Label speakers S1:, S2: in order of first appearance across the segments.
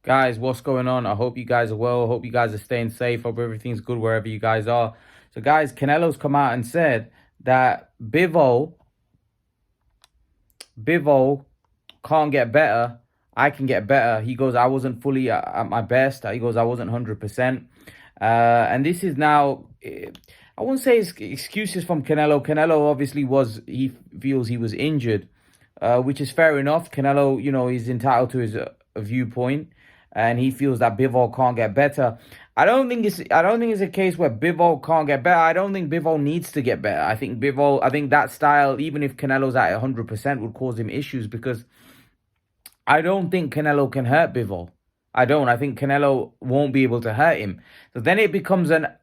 S1: Guys, what's going on? I hope you guys are well. Hope you guys are staying safe. Hope everything's good wherever you guys are. So, guys, Canelo's come out and said that Bivol can't get better. I can get better. He goes, I wasn't fully at my best. He goes, I wasn't 100%. And this is now, I wouldn't say it's excuses from Canelo. Canelo obviously he feels he was injured, which is fair enough. Canelo, he's entitled to his viewpoint, and he feels that Bivol can't get better. I don't think it's a case where Bivol can't get better. I don't think Bivol needs to get better. I think that style, even if Canelo's at 100%, would cause him issues because I don't think Canelo can hurt Bivol. I don't. I think Canelo won't be able to hurt him. So then it becomes a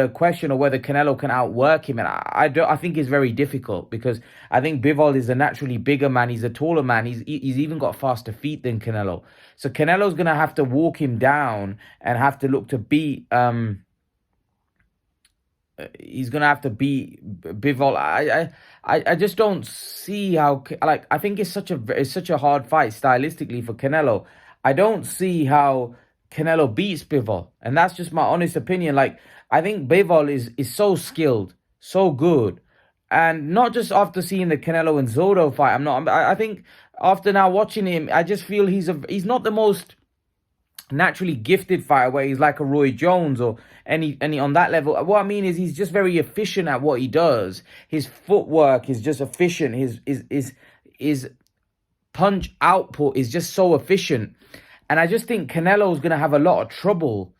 S1: question of whether Canelo can outwork him, and I think it's very difficult because I think Bivol is a naturally bigger man. He's a taller man. He's even got faster feet than Canelo. So Canelo's gonna have to walk him down and have to look to beat. He's gonna have to beat Bivol. I just don't see how, like, I think it's such a hard fight stylistically for Canelo. I don't see how Canelo beats Bivol, and that's just my honest opinion. Like, I think Bivol is so skilled, so good, and not just after seeing the Canelo and Zodo fight. I think after now watching him, I just feel he's not the most naturally gifted fighter where he's like a Roy Jones or any on that level. What I mean is he's just very efficient at what he does. His footwork is just efficient. His punch output is just so efficient. And I just think Canelo's gonna have a lot of trouble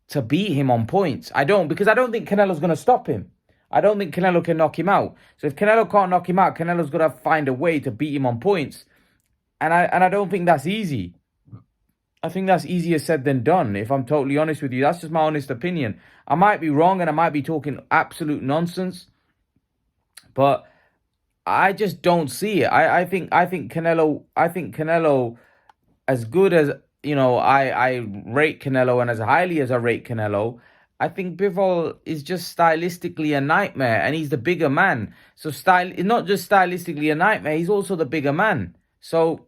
S1: to beat him on points. Because I don't think Canelo's gonna stop him. I don't think Canelo can knock him out. So if Canelo can't knock him out, Canelo's gonna find a way to beat him on points. And I don't think that's easy. I think that's easier said than done, if I'm totally honest with you. That's just my honest opinion. I might be wrong and I might be talking absolute nonsense, but I just don't see it. I think Canelo, as good as I rate Canelo, and as highly as I rate Canelo, I think Bivol is just stylistically a nightmare, and he's the bigger man. So not just stylistically a nightmare, he's also the bigger man. So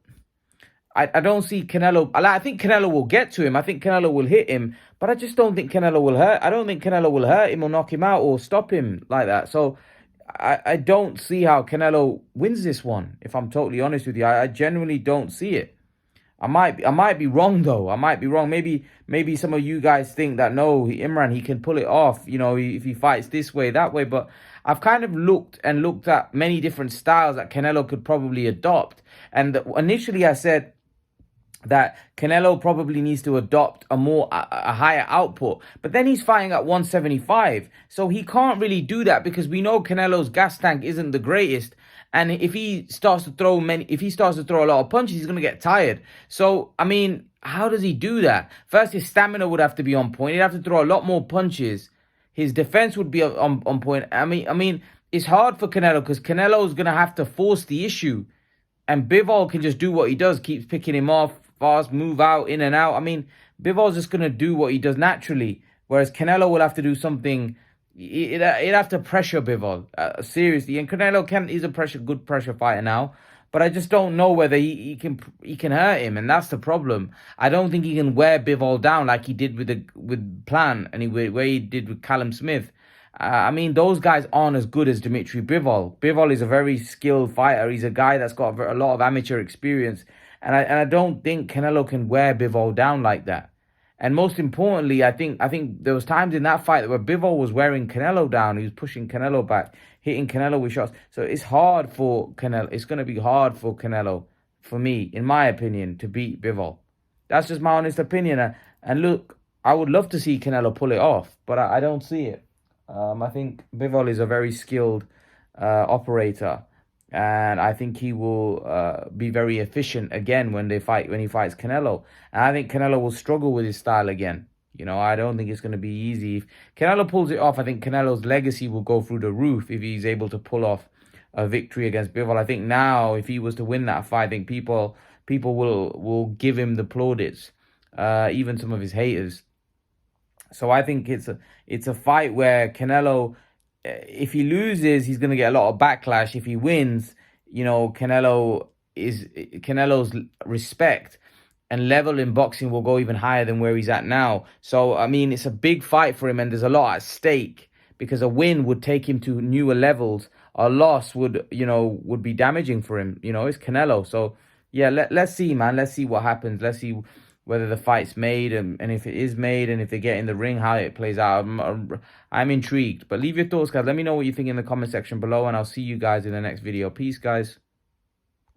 S1: I don't see Canelo. I think Canelo will get to him. I think Canelo will hit him, but I just don't think Canelo will hurt. I don't think Canelo will hurt him or knock him out or stop him like that. So I don't see how Canelo wins this one. If I'm totally honest with you, I genuinely don't see it. I might be wrong though. I might be wrong. Maybe some of you guys think that no, Imran, he can pull it off. If he fights this way, that way. But I've kind of looked at many different styles that Canelo could probably adopt. And initially, I said that Canelo probably needs to adopt a higher output. But then he's fighting at 175. So he can't really do that because we know Canelo's gas tank isn't the greatest. And if he starts to throw a lot of punches, he's going to get tired. So, I mean, how does he do that? First, his stamina would have to be on point. He'd have to throw a lot more punches. His defense would be on point. I mean, it's hard for Canelo because Canelo's going to have to force the issue. And Bivol can just do what he does, keeps picking him off, fast, move out, in and out. I mean, Bivol's just going to do what he does naturally, whereas Canelo will have to do something. He'd have to pressure Bivol, seriously. And he's a good pressure fighter now, but I just don't know whether he can hurt him, and that's the problem. I don't think he can wear Bivol down like he did with Plant, and where he did with Callum Smith. I mean, those guys aren't as good as Dimitri Bivol. Bivol is a very skilled fighter. He's a guy that's got a lot of amateur experience. And I don't think Canelo can wear Bivol down like that. And most importantly, I think there was times in that fight where Bivol was wearing Canelo down. He was pushing Canelo back, hitting Canelo with shots. So it's hard for Canelo. It's going to be hard for Canelo, for me, in my opinion, to beat Bivol. That's just my honest opinion. And look, I would love to see Canelo pull it off, but I don't see it. I think Bivol is a very skilled operator, and I think he will be very efficient again when he fights Canelo. And I think Canelo will struggle with his style again. I don't think it's going to be easy. If Canelo pulls it off, I think Canelo's legacy will go through the roof if he's able to pull off a victory against Bivol. I think now, if he was to win that fight, I think people will give him the plaudits, even some of his haters. So I think it's a fight where Canelo, if he loses, he's going to get a lot of backlash. If he wins, Canelo's respect and level in boxing will go even higher than where he's at now. So, I mean, it's a big fight for him, and there's a lot at stake because a win would take him to newer levels. A loss would, would be damaging for him. It's Canelo. So, yeah, let's see, man. Let's see what happens. Let's see whether the fight's made, and if it is made, and if they get in the ring, how it plays out. I'm intrigued. But leave your thoughts, guys. Let me know what you think in the comment section below, and I'll see you guys in the next video. Peace, guys.